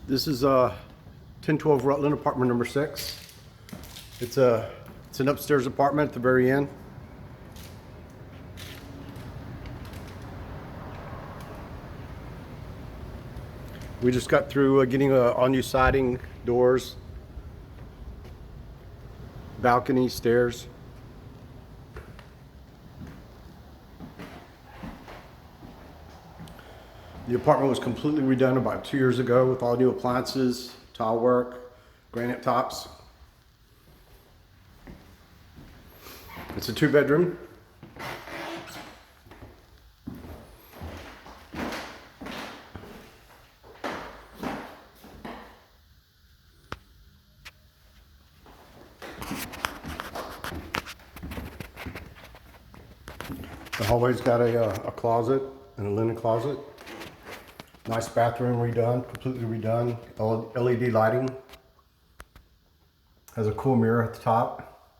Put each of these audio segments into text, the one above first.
This is 1012 Rutland, apartment number 6. It's an upstairs apartment at the very end. We just got through getting all new siding, doors, balcony, stairs. The apartment was completely redone about 2 years ago with all new appliances, tile work, granite tops. It's a 2-bedroom. The hallway's got a closet and a linen closet. Nice bathroom redone, completely redone. LED lighting. Has a cool mirror at the top.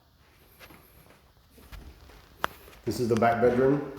This is the back bedroom.